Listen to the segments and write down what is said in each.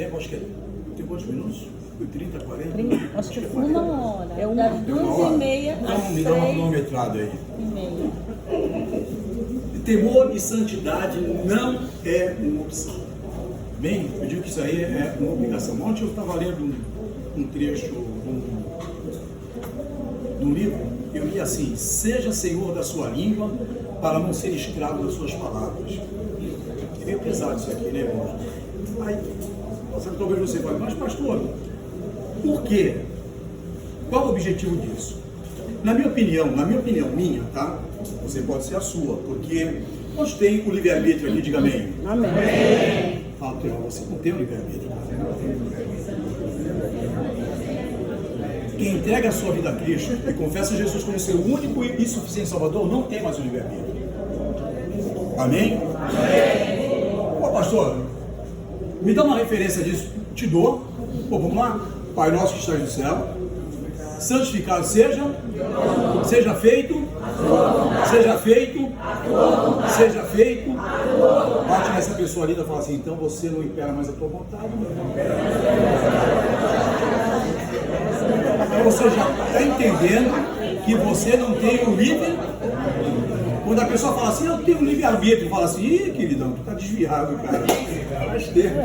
tempo, acho que tem quantos minutos? 30, 40? Acho que foi 1 hora. É das 2h30 Então às me dá uma 3h30. cronometrada aí. E Temor e santidade não é uma opção. Bem, eu digo que isso aí é uma obrigação. Ontem eu estava lendo um trecho de um livro, eu li assim: seja senhor da sua língua, para não ser escravo das suas palavras. É meio pesado isso aqui, né, irmão? Aí, talvez você fale, mas pastor, por quê? Qual o objetivo disso? Na minha opinião minha, tá? Você pode ser a sua, porque nós temos o livre-arbítrio aqui, diga amém. Amém. Fala, você não tem o livre-arbítrio. Quem entrega a sua vida a Cristo e confessa Jesus como seu único e suficiente Salvador, não tem mais o livre-arbítrio. Amém? Ô pastor, me dá uma referência disso. Te dou. Pô, vamos lá. Pai nosso que estás no céu, santificado seja feito, bate nessa pessoa ali e fala assim: então você não impera mais a tua vontade. Então você já está entendendo que você não tem o livre. Quando a pessoa fala assim, eu tenho livre-arbítrio, fala assim: ih, queridão, tu está desviado, cara. Faz tempo.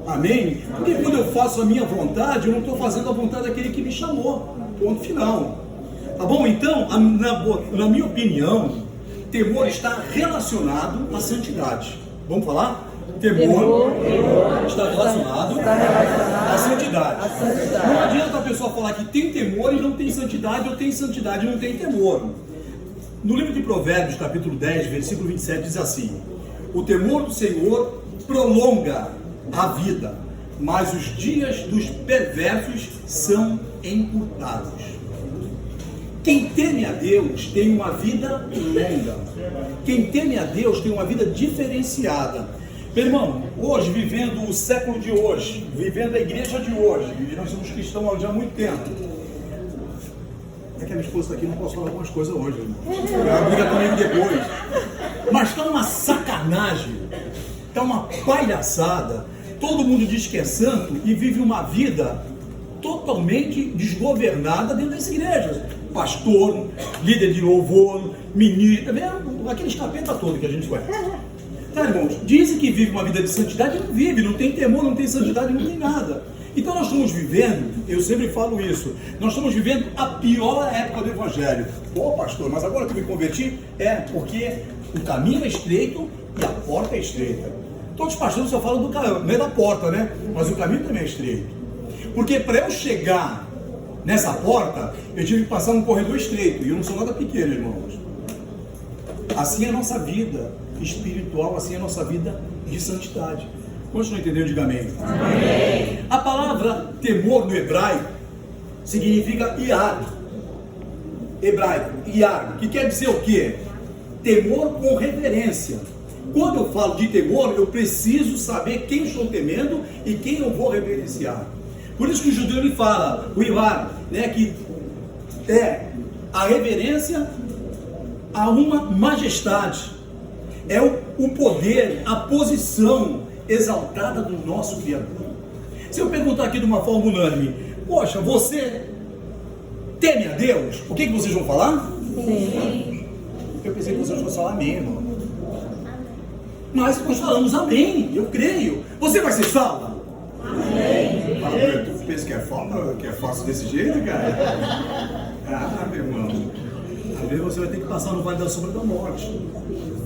Amém? Porque quando eu faço a minha vontade, eu não estou fazendo a vontade daquele que me chamou. Ponto final. Tá bom? Então, na minha opinião, temor está relacionado à santidade. Vamos falar? Temor está relacionado à santidade. Não adianta a pessoa falar que tem temor e não tem santidade, ou tem santidade e não tem temor. No livro de Provérbios, capítulo 10, versículo 27, diz assim: o temor do Senhor prolonga a vida, mas os dias dos perversos são encurtados. Quem teme a Deus tem uma vida longa. Quem teme a Deus tem uma vida diferenciada. Meu irmão, hoje, vivendo o século de hoje, vivendo a igreja de hoje, e nós somos cristãos já há muito tempo. É que a minha esposa está aqui, não posso falar algumas coisas hoje. Ela briga comigo depois. Mas está uma sacanagem, está uma palhaçada. Todo mundo diz que é santo e vive uma vida totalmente desgovernada dentro das igrejas. Pastor, líder de louvor, ministro, aqueles capeta todos que a gente conhece. Tá, irmãos? Dizem que vive uma vida de santidade e não vive, não tem temor, não tem santidade, não tem nada. Então nós estamos vivendo, eu sempre falo isso, nós estamos vivendo a pior época do Evangelho. Pô, pastor, mas agora que eu me converti, porque o caminho é estreito e a porta é estreita. Todos os pastores só falam do caminho, não é da porta, né? Mas o caminho também é estreito. Porque para eu chegar nessa porta, eu tive que passar num corredor estreito, e eu não sou nada pequeno, irmãos. Assim é a nossa vida espiritual, assim é a nossa vida de santidade. Quantos não entenderam? Diga amém. Amém. A palavra temor no hebraico significa iar. Hebraico, iar, que quer dizer o quê? Temor com reverência. Quando eu falo de temor, eu preciso saber quem estou temendo e quem eu vou reverenciar. Por isso que o judeu ele fala, o iar, né, que é a reverência a uma majestade. É o poder, a posição exaltada do nosso Criador. Se eu perguntar aqui de uma forma unânime, poxa, você teme a Deus? O que vocês vão falar? Sim. Eu pensei que vocês fossem falar amém, irmão. Mas nós falamos amém, eu creio. Você vai ser salvo? Amém. Tu pensa que é fácil desse jeito, cara? Ah, meu irmão. Às vezes você vai ter que passar no vale da sombra da morte.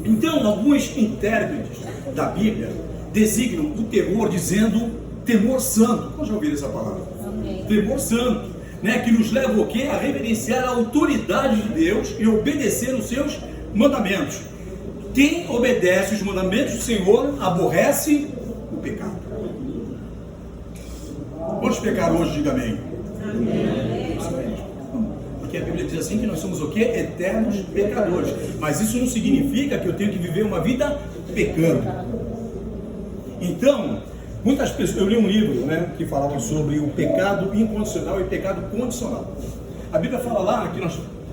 Então, alguns intérpretes da Bíblia designam o temor dizendo temor santo. Quando já ouviram essa palavra? Amém. Temor santo, né? Que nos leva o quê? A reverenciar a autoridade de Deus e obedecer os seus mandamentos. Quem obedece os mandamentos do Senhor aborrece o pecado. Quantos pecaram hoje? Diga amém. Amém. Porque a Bíblia diz assim que nós somos o quê? Eternos pecadores. Mas isso não significa que eu tenho que viver uma vida pecando. Então, muitas pessoas, eu li um livro, né, que falava sobre o pecado incondicional e pecado condicional. A Bíblia fala lá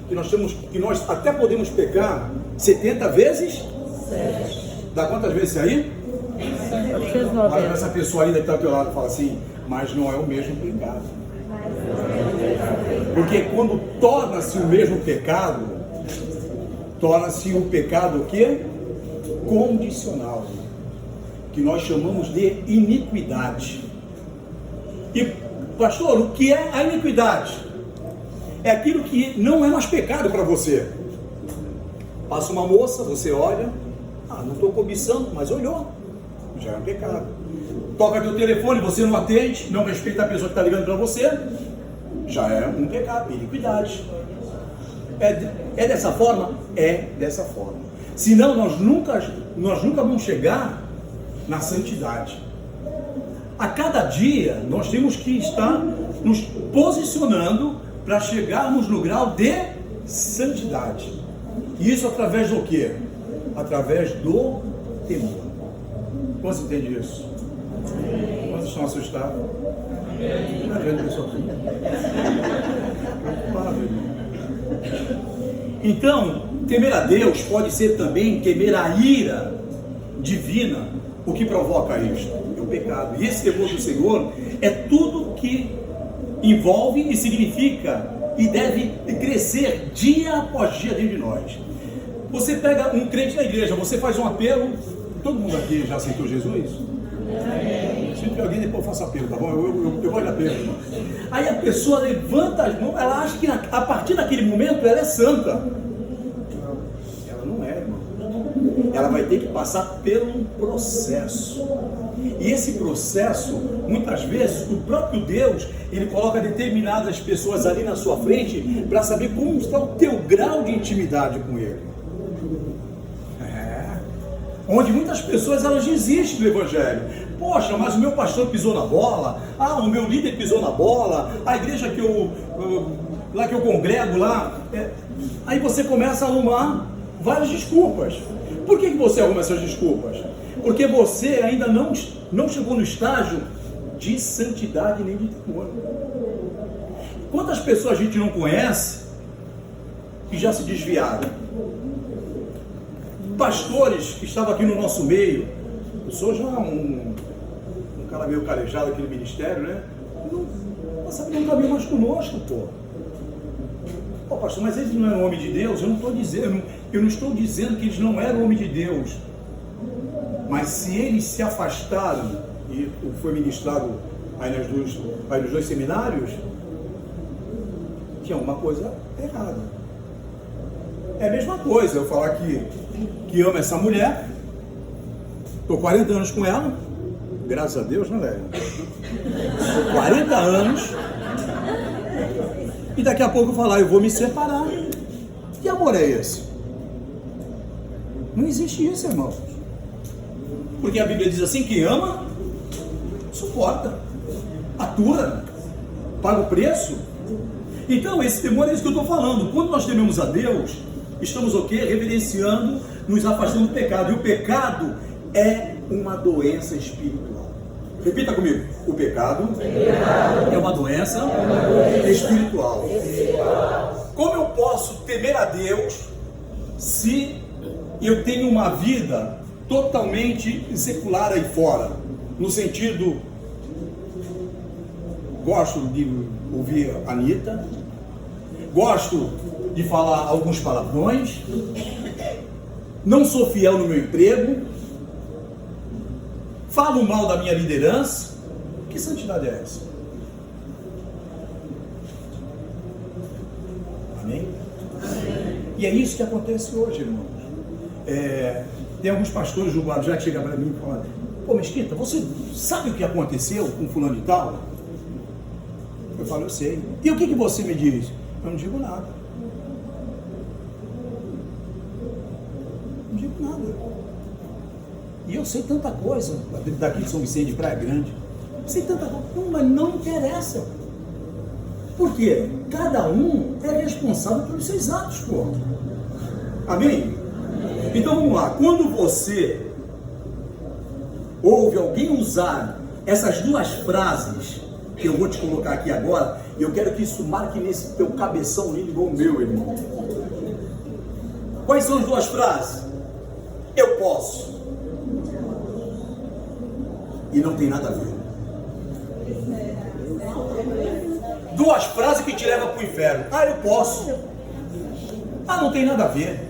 que nós até podemos pecar 70 vezes. Dá quantas vezes aí? resolve. Mas essa pessoa ali que está ao teu lado fala assim, mas não é o mesmo pecado. Porque quando torna-se o mesmo pecado, torna-se um pecado o quê? Condicional, que nós chamamos de iniquidade. E, pastor, o que é a iniquidade? É aquilo que não é mais pecado para você. Passa uma moça, você olha, não estou cobiçando, mas olhou, já é um pecado. Toca teu telefone, você não atende, não respeita a pessoa que está ligando para você, já é um pecado, iniquidade. É dessa forma? É dessa forma. Senão nós nunca vamos chegar na santidade. A cada dia nós temos que estar nos posicionando para chegarmos no grau de santidade. E isso através do quê? Através do temor. Quantos entendem isso? Quantos estão assustados? Está vendo pessoal aqui? Preocupado, irmão. Então, temer a Deus pode ser também temer a ira divina. O que provoca isto? É o pecado. E esse temor do Senhor é tudo que envolve e significa e deve crescer dia após dia dentro de nós. Você pega um crente na igreja, você faz um apelo. Todo mundo aqui já aceitou Jesus? Se tem alguém, depois eu faço apelo, tá bom? Eu gosto de apelo. Aí a pessoa levanta as mãos, ela acha que a partir daquele momento ela é santa. Ela não é, irmão. Ela vai ter que passar por um processo. E esse processo, muitas vezes, o próprio Deus, ele coloca determinadas pessoas ali na sua frente para saber como está o teu grau de intimidade com Ele. Onde muitas pessoas elas desistem do Evangelho. Poxa, mas o meu pastor pisou na bola, o meu líder pisou na bola, a igreja que eu congrego lá. Aí você começa a arrumar várias desculpas. Por que você arruma essas desculpas? Porque você ainda não chegou no estágio de santidade nem de temor. Quantas pessoas a gente não conhece que já se desviaram? Pastores que estavam aqui no nosso meio, eu sou já um cara meio calejado aqui no ministério, né? Não sabe não caminho mais conosco, pô, pastor, mas eles não eram homem de Deus? Eu não estou dizendo que eles não eram homem de Deus, mas se eles se afastaram, e foi ministrado aí nos dois seminários, tinha uma coisa errada. É a mesma coisa eu falar que amo essa mulher, estou 40 anos com ela, graças a Deus, né, velho? 40 anos, e daqui a pouco eu falar, eu vou me separar. Que amor é esse? Não existe isso, irmãos. Porque a Bíblia diz assim, que ama, suporta, atura, paga o preço. Então, esse temor é isso que eu estou falando. Quando nós tememos a Deus, estamos o quê? Reverenciando, nos afastando do pecado. E o pecado é uma doença espiritual. Repita comigo. O pecado é uma doença espiritual. Como eu posso temer a Deus se eu tenho uma vida totalmente secular aí fora? No sentido, gosto de ouvir a Anitta, gosto de falar alguns palavrões, não sou fiel no meu emprego, falo mal da minha liderança. Que santidade é essa? Amém? E é isso que acontece hoje, irmãos. Tem alguns pastores do Guarujá que chegam para mim e falam: pô, Mesquita, você sabe o que aconteceu com fulano e tal? Eu falo: eu sei. E o que você me diz? Eu não digo nada. Não digo nada. E eu sei tanta coisa daqui de São Vicente, de Praia Grande. Eu sei tanta coisa. Não, mas não interessa. Por quê? Cada um é responsável pelos seus atos, pô. Amém? Então vamos lá. Quando você ouve alguém usar essas duas frases que eu vou te colocar aqui agora, e eu quero que isso marque nesse teu cabeção lindo igual o meu, irmão. Quais são as duas frases? Eu posso. e não tem nada a ver. Duas frases que te levam para o inferno. Ah, eu posso. Ah, não tem nada a ver.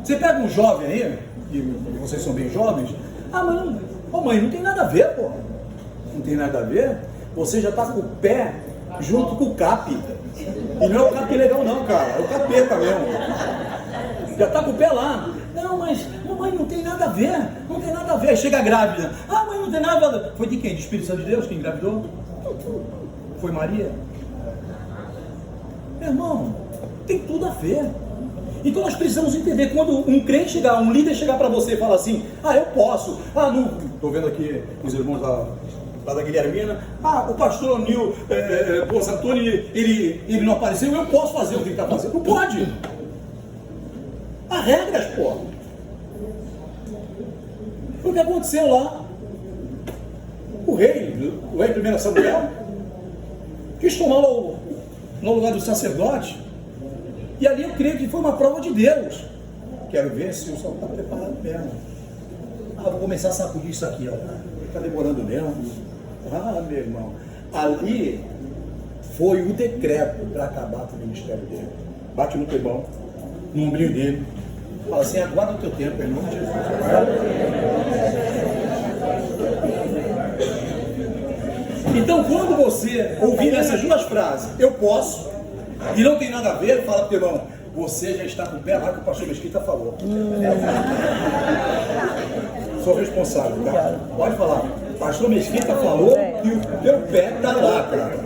Você pega um jovem aí, e vocês são bem jovens. Ah, mãe, não tem nada a ver, pô. Não tem nada a ver. Você já está com o pé junto com o cap. E não é o cap legal não, cara. É o capeta mesmo. Já está com o pé lá. Não, mas, mãe, não tem nada a ver. Não tem nada a ver. Aí chega grávida. Ah, mãe, não tem nada a ver. Foi de quem? Do Espírito Santo de Deus? Quem engravidou? Foi Maria? Meu irmão, tem tudo a ver. Então nós precisamos entender, quando um crente chegar, um líder chegar para você e falar assim, ah, eu posso, ah, não, estou vendo aqui os irmãos lá da Guilhermina, ah, o pastor Nil Antônio, ele não apareceu, eu posso fazer o que ele está fazendo. Não pode. Há regras, pô. Foi o que aconteceu lá. O rei 1 Samuel, quis tomar no lugar do sacerdote. E ali eu creio que foi uma prova de Deus. Quero ver se o sol está preparado mesmo. Ah, vou começar a sacudir isso aqui, ó. Está demorando mesmo. Ah, meu irmão. Ali foi o decreto para acabar com o ministério dele. Bate no pebão, no ombrinho dele. Fala assim, aguarda o teu tempo, em nome de Jesus. Então, quando você ouvir essas duas frases, eu posso, e não tem nada a ver, fala pro teu irmão, você já está com o pé lá que o pastor Mesquita falou. Sou responsável, tá? Pode falar. O pastor Mesquita falou que o teu pé está lá, cara.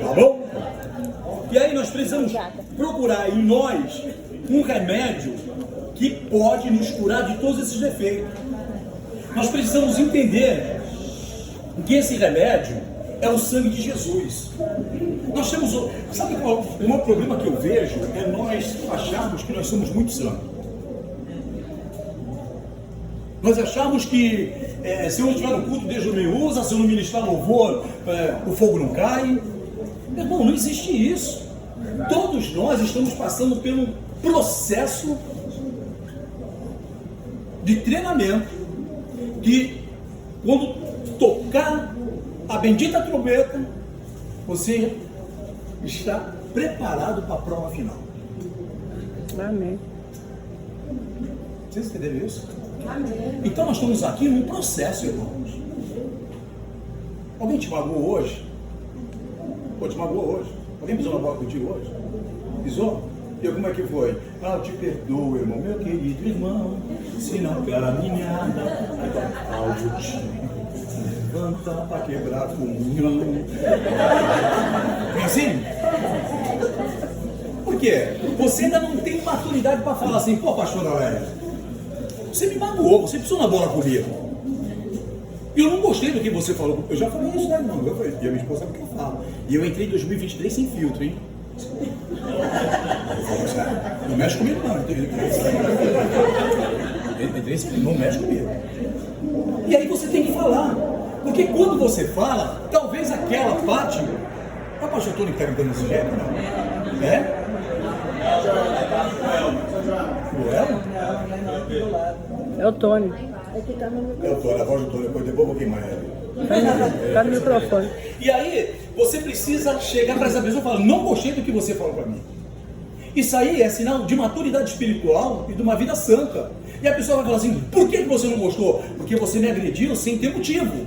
Tá bom? E aí nós precisamos procurar em nós um remédio que pode nos curar de todos esses defeitos. Nós precisamos entender que esse remédio é o sangue de Jesus. Nós temos, sabe qual o maior problema que eu vejo? É nós acharmos que nós somos muito santos. Nós achamos que se eu não estiver no culto, Deus não me usa, se eu não ministrar louvor, o fogo não cai. Meu irmão, não existe isso. Todos nós estamos passando pelo processo de treinamento que, quando tocar a bendita trombeta, você está preparado para a prova final. Amém. Vocês entenderam isso? Amém. Então nós estamos aqui num processo, irmãos. Alguém te magoou hoje? Pô, te magoou hoje? Alguém pisou na bola contigo hoje? Pisou? E como é que foi? Ah, eu te perdoo, irmão, meu querido irmão. Se não caminhada, algo te levanta para quebrar a comunhão. Assim? Por quê? Você ainda não tem maturidade para falar assim, pô, pastor Aurélio, você me magoou, você pisou na bola comigo. E eu não gostei do que você falou. Eu já falei isso, né, irmão? E a minha esposa sabe o que eu falo. E eu entrei em 2023 sem filtro, hein? Eu falo sério. Não mexe comigo, não. Não mexe comigo. E aí você tem que falar. Porque quando você fala, talvez aquela parte. É o pastor Tony que está me dando esse jeito, não? É? É o Tony. É o Tony, a voz do Tony, depois eu vou queimar ela. Tá no microfone. E aí, você precisa chegar para essa pessoa e falar, não gostei do que você falou para mim. Isso aí é sinal de maturidade espiritual e de uma vida santa. E a pessoa vai falar assim, por que você não gostou? Porque você me agrediu sem ter motivo.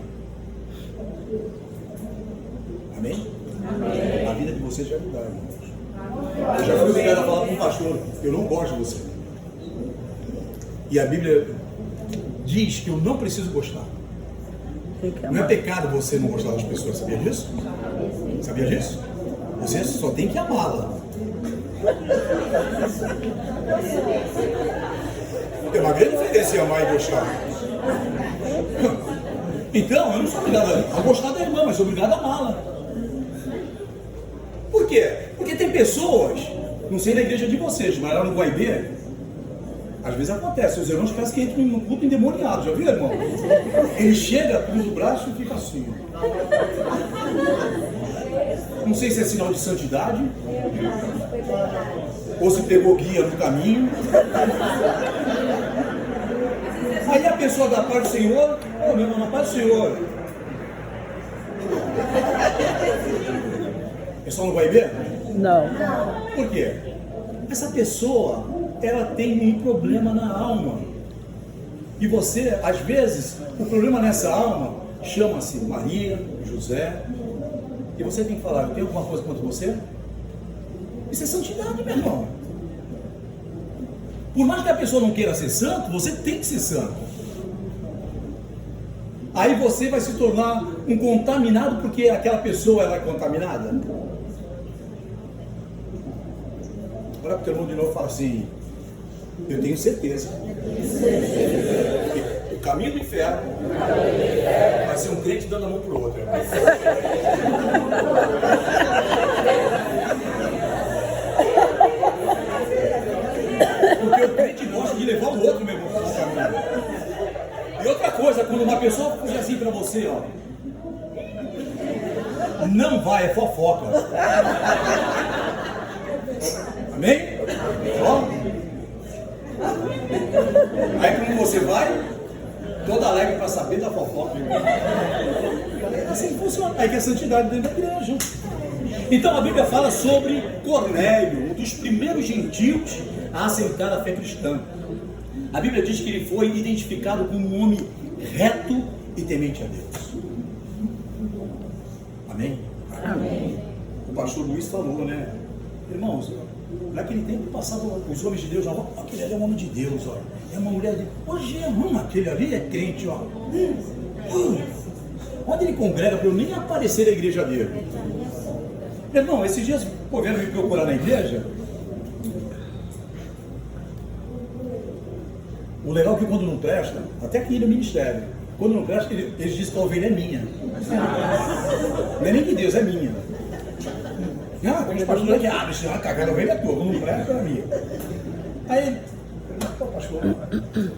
Amém? Amém. A vida de vocês vai mudar, irmãos. Eu já fui obrigado a falar para um pastor, eu não gosto de você. E a Bíblia diz que eu não preciso gostar. Não é pecado você não gostar das pessoas, sabia disso? Sabia disso? Você só tem que amá-la. Tem uma grande diferença em amar e gostar. Então, eu não sou obrigado a gostar da irmã, mas sou obrigado a amá-la. Por quê? Porque tem pessoas, não sei na igreja de vocês, mas lá no Guaibê, às vezes acontece, os irmãos parecem que entram num culto endemoniado, já viu, irmão? Ele chega, cruza o braço e fica assim. Não sei se é sinal de santidade, ou se pegou guia no caminho. Aí a pessoa pessoa da paz do Senhor, ô meu irmão, na paz do Senhor. O pessoal não vai ver? Não. Por quê? Essa pessoa, ela tem um problema na alma. E você, às vezes, o problema nessa alma chama-se Maria, José. E você tem que falar, tem alguma coisa contra você? Isso é santidade, meu irmão. Por mais que a pessoa não queira ser santo, você tem que ser santo. Aí você vai se tornar um contaminado porque aquela pessoa ela é contaminada. Olha para o teu irmão de novo e fala assim, eu tenho certeza que o caminho do inferno vai ser um crente dando a mão para o outro. Porque o crente gosta de levar o outro, meu irmão, para esse caminho. E outra coisa, quando uma pessoa puxa assim para você, ó, não vai, é fofoca. Amém? Ó. Aí quando você vai, toda alegre para saber da fofoca. É assim que funciona. Aí que é santidade dentro da igreja. Então a Bíblia fala sobre Cornélio, um dos primeiros gentios a aceitar a fé cristã. A Bíblia diz que ele foi identificado como um homem reto e temente a Deus. Amém? Amém. O pastor Luiz falou, né? Irmãos, naquele tempo passavam os homens de Deus, ó, aquele ali é um homem de Deus, ó, é uma mulher de... Hoje é aquele ali é crente, ó. Onde ele congrega para eu nem aparecer na igreja dele. Irmão, esses dias, pô, vendo me procurar na igreja. O legal é que quando não presta, até aqui no ministério, quando não presta, eles dizem que a ovelha é minha. Não é nem de Deus, é minha. Não, tem uns pastores que abrem, se cagar a ovelha toda, não presta, é minha. Aí, pô, pastor, tem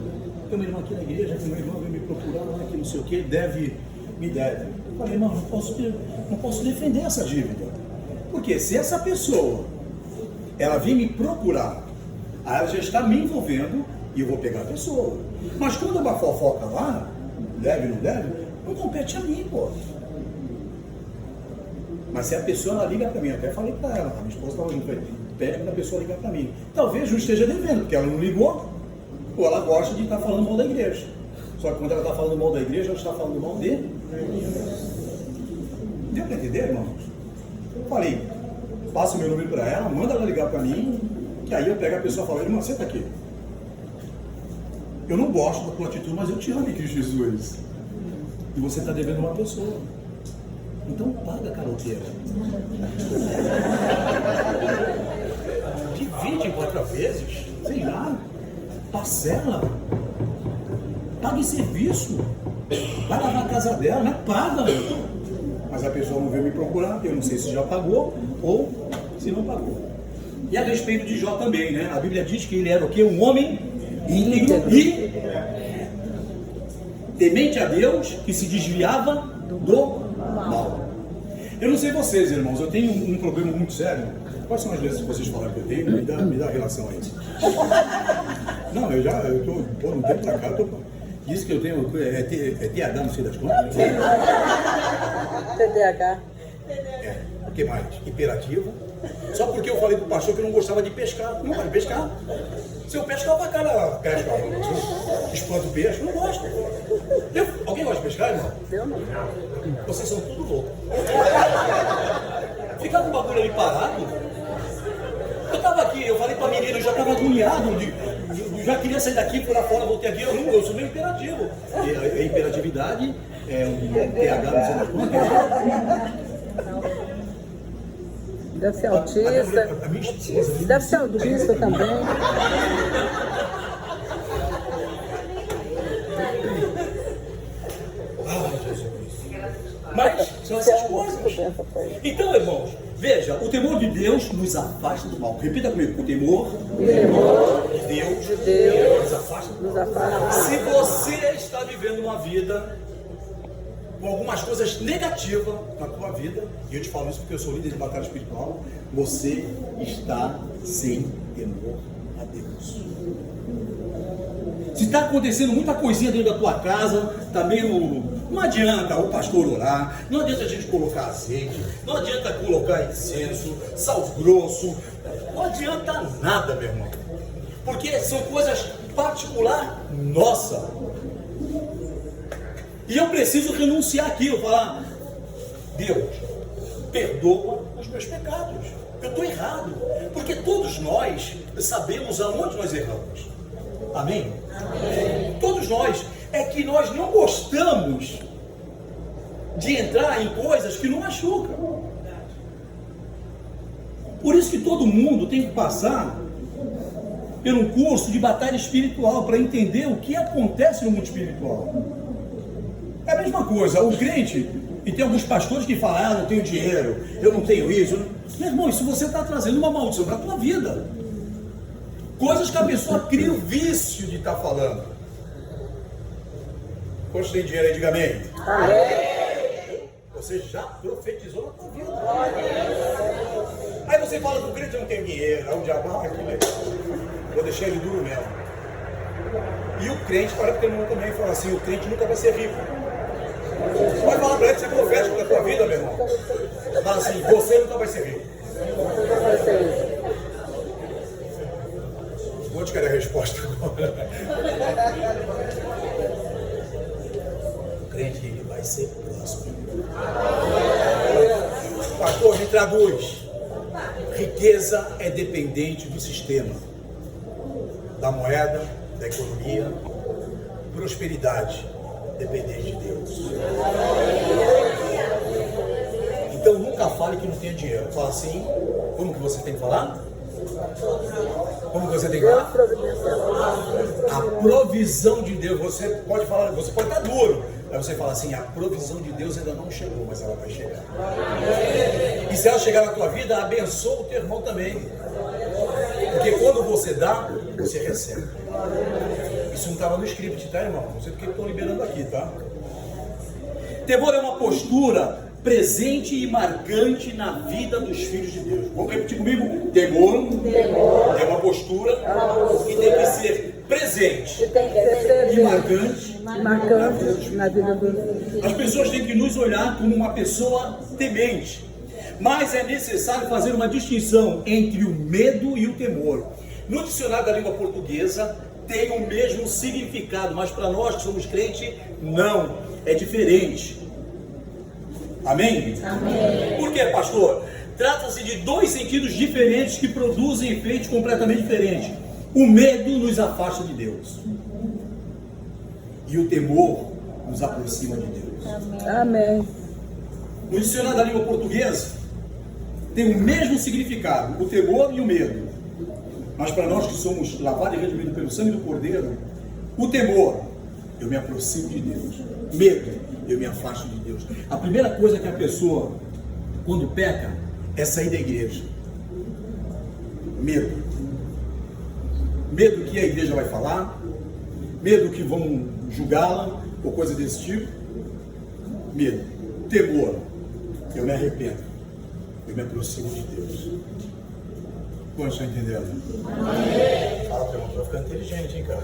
uma irmã aqui na igreja, que meu irmão veio me procurar lá, que não sei o que, me deve. Eu falei, irmão, não posso defender essa dívida. Porque se essa pessoa, ela vir me procurar, aí ela já está me envolvendo e eu vou pegar a pessoa. Mas quando uma fofoca lá, deve, não compete a mim, pô. Mas se a pessoa ela liga para mim, eu até falei para ela, a minha esposa estava junto, pede para a pessoa ligar para mim. Talvez não esteja devendo, porque ela não ligou, ou ela gosta de estar falando mal da igreja. Só que quando ela está falando mal da igreja, ela está falando mal de Deus. Deu para entender, irmãos? Falei, passa o meu número para ela, manda ela ligar para mim, que aí eu pego a pessoa e falo, irmã, senta aqui. Eu não gosto da tua atitude, mas eu te amo em Cristo Jesus. E você está devendo uma pessoa. Então paga, caroteira. Divide em 4 vezes, sei lá, parcela, paga em serviço, vai lavar a casa dela, mas paga. Mas a pessoa não veio me procurar, eu não sei se já pagou ou se não pagou. E a respeito de Jó também, né? A Bíblia diz que ele era o quê? Um homem íntegro e temente a Deus, que se desviava do mal. Eu não sei vocês, irmãos, eu tenho um problema muito sério. Quais são as vezes que vocês falaram que eu tenho? Me dá relação a isso. Não, eu tô um tempo pra cá, diz que eu tenho, é TH, não sei das contas. TDAH. O que mais? Hiperativo. Só porque eu falei pro pastor que eu não gostava de pescar. Não gosto de pescar. Se eu pescar, o cara pesca. Espanta o peixe, eu não gosto. Alguém gosta de pescar, irmão? Eu não. Vocês são tudo loucos. Ficar com o bagulho ali parado. Eu tava aqui, eu falei pra menina, eu já tava agoniado. Eu já queria sair daqui, por lá fora, voltei aqui. Eu sou meio imperativo. E a imperatividade é um TH, não sei das contas. Deve ser autista. Deve ser autista também. Mas são essas coisas. Então, irmãos, veja, o temor de Deus nos afasta do mal. Repita comigo, o temor de Deus nos afasta do mal. Se você está vivendo uma vida com algumas coisas negativas na tua vida, e eu te falo isso porque eu sou líder de batalha espiritual, você está sem temor a Deus. Se Se está acontecendo muita coisinha dentro da tua casa, tá meio... Não adianta o pastor orar, não adianta a gente colocar azeite, não adianta colocar incenso, sal grosso, não adianta nada, meu irmão. Porque são coisas particular nossa. E eu preciso renunciar aquilo, falar, Deus, perdoa os meus pecados. Eu estou errado. Porque todos nós sabemos aonde nós erramos. Amém? Amém? Todos nós. É que nós não gostamos de entrar em coisas que não machucam. Por isso que todo mundo tem que passar por um curso de batalha espiritual para entender o que acontece no mundo espiritual. É a mesma coisa, o crente, e tem alguns pastores que falam, ah, não tenho dinheiro, eu não tenho isso. Meu irmão, isso você está trazendo uma maldição para a tua vida. Coisas que a pessoa cria o vício de estar falando. Quantos tem dinheiro aí, diga amém. Amém. Você já profetizou na tua vida. Aí você fala que o crente não tem dinheiro, aí o diabo, que legal. Vou deixar ele duro mesmo. E o crente, para que ele também fala assim, o crente nunca vai ser rico. Pode falar para ele que você profético na tua vida, meu irmão. Fala assim, você nunca vai ser rico. Vou te querer a resposta agora. O crente ele vai ser próspero. Pastor, me traduz. Riqueza é dependente do sistema, da moeda, da economia. Prosperidade dependente de Deus. Então nunca fale que não tem dinheiro. Fala assim, como que você tem que falar? Como que você tem que falar? A provisão de Deus. Você pode falar, você pode estar duro. Aí você fala assim, a provisão de Deus ainda não chegou, mas ela vai chegar. E se ela chegar na tua vida, abençoa o teu irmão também. Porque quando você dá, você recebe. Isso não estava no script, tá, irmão? Não sei porque eu estou liberando aqui, tá? Temor é uma postura presente e marcante na vida dos filhos de Deus. Vamos repetir comigo? Temor é uma postura que tem que ser presente e marcante na vida dos... As pessoas têm que nos olhar como uma pessoa temente. Mas é necessário fazer uma distinção entre o medo e o temor. No dicionário da língua portuguesa tem o mesmo significado, mas para nós que somos crentes, não, é diferente. Amém? Amém. Por quê, pastor? Trata-se de dois sentidos diferentes que produzem efeitos completamente diferentes. O medo nos afasta de Deus. E o temor nos aproxima de Deus. Amém. No dicionário da língua portuguesa tem o mesmo significado, o temor e o medo. Mas para nós que somos lavados e redimidos pelo sangue do Cordeiro, o temor, eu me aproximo de Deus. Medo, eu me afasto de Deus. A primeira coisa que a pessoa, quando peca, é sair da igreja. Medo. Medo que a igreja vai falar, medo que vão julgá-la, ou coisa desse tipo. Medo. Temor, eu me arrependo. Eu me aproximo de Deus. Quantos estão entendendo? Amém. Fala para mim, vai ficar inteligente, hein, cara?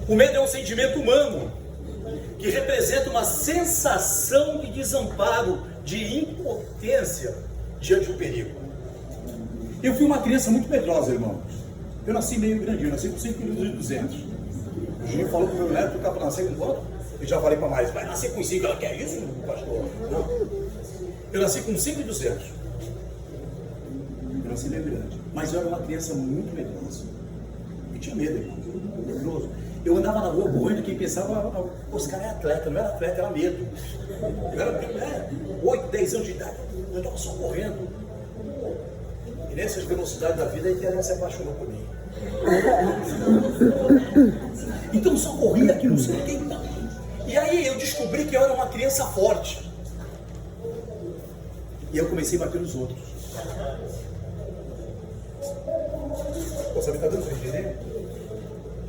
O medo é um sentimento humano que representa uma sensação de desamparo, de impotência diante do perigo. Eu fui uma criança muito medrosa, irmãos. Eu nasci meio grandinho, eu nasci com 5,2 kg. O Juninho falou para o meu neto que estava para nascer com quanto? Eu já falei para mais, vai nascer com 5, ela quer isso, pastor? Não. Eu nasci com 5,2 kg. Eu nasci meio grande, mas eu era uma criança muito medrosa. Eu tinha medo, irmão, medroso. Eu andava na rua correndo, quem pensava, esse cara é atleta, não era atleta, era medo. Eu era 8, 10 anos de idade, eu andava só correndo. E nessas velocidades da vida, a internet se apaixonou por mim. Então só corria aqui, não sei quem. E aí eu descobri que eu era uma criança forte. E eu comecei a bater nos outros. Você está dando para entender?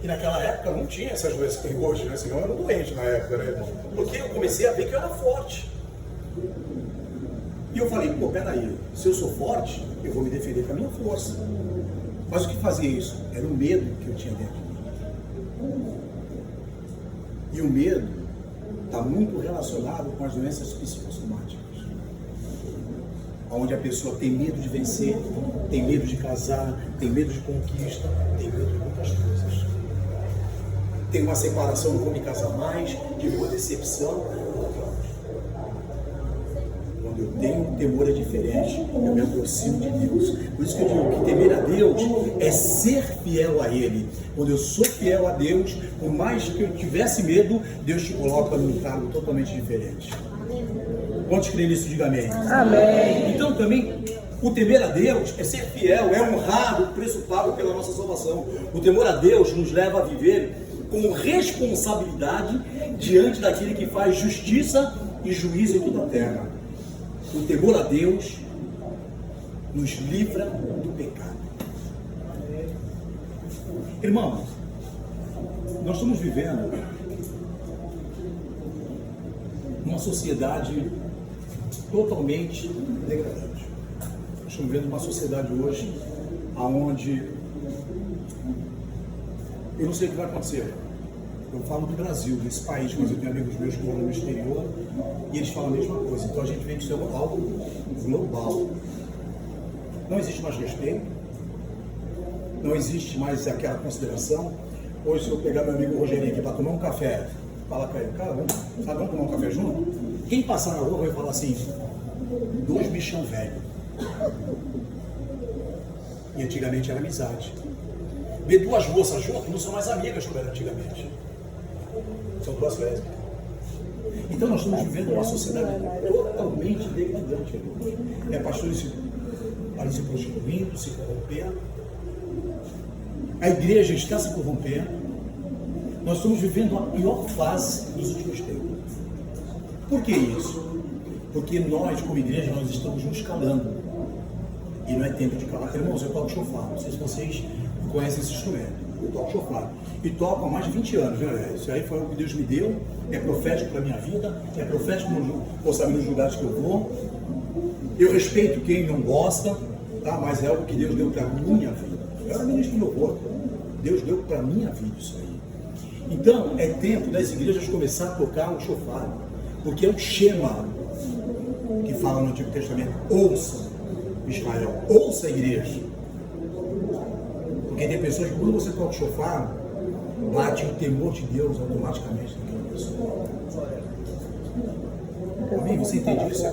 E naquela época não tinha essas doenças que tem hoje, né? Senão eu era doente na época, né, irmão? Porque eu comecei a ver que eu era forte. E eu falei, pô, peraí, se eu sou forte, eu vou me defender com a minha força. Mas o que fazia isso? Era o medo que eu tinha dentro. E o medo está muito relacionado com as doenças psicossomáticas. Onde a pessoa tem medo de vencer, tem medo de casar, tem medo de conquista, tem medo de muitas coisas. Tem uma separação, não vou me casar mais, tive uma decepção. Quando eu tenho um temor é diferente, eu me aproximo de Deus. Por isso que eu digo que temer a Deus é ser fiel a Ele. Quando eu sou fiel a Deus, por mais que eu tivesse medo, Deus te coloca num cargo totalmente diferente. Quantos creem nisso? Diga amém. Amém. Então também, o temer a Deus é ser fiel, é honrar o preço pago pela nossa salvação. O temor a Deus nos leva a viver com responsabilidade diante daquele que faz justiça e juízo em toda a terra. O temor a Deus nos livra do pecado. Irmãos, nós estamos vivendo numa sociedade totalmente degradante. Nós estamos vivendo uma sociedade hoje onde eu não sei o que vai acontecer. Eu falo do Brasil, desse país, mas eu tenho amigos meus que moram no exterior e eles falam a mesma coisa. Então a gente vê que isso é algo global. Não existe mais respeito, não existe mais aquela consideração. Hoje, se eu pegar meu amigo Rogerinho aqui para tomar um café, falar para ele, cara, vamos tomar um café junto? Quem passar na rua vai falar assim, dois bichão velho. E antigamente era amizade. Ver duas moças juntas não são mais amigas como era antigamente. São duas lésbicas. Então nós estamos vivendo uma sociedade totalmente degradante. É pastores ali se prostituindo, se corrompendo. A igreja está se corrompendo. Nós estamos vivendo a pior fase dos últimos tempos. Por que isso? Porque nós, como igreja, nós estamos nos calando. E não é tempo de calar. Irmãos, eu toco chofar. Não sei se vocês conhecem esse instrumento. Eu toco chofar. E toco há mais de 20 anos, né? Isso aí foi o que Deus me deu. É profético para a minha vida. É profético nos lugares que eu vou. Eu respeito quem não gosta, tá? Mas é algo que Deus deu para a minha vida. Eu era ministro de louvor. Deus deu para a minha vida isso aí. Então, é tempo das igrejas começar a tocar o chofar. Porque é o Shema que fala no Antigo Testamento. Ouça, Israel. Ouça a igreja. Porque tem pessoas que quando você toca o chofar, bate o temor de Deus automaticamente naquela pessoa. Amém? Você entende isso?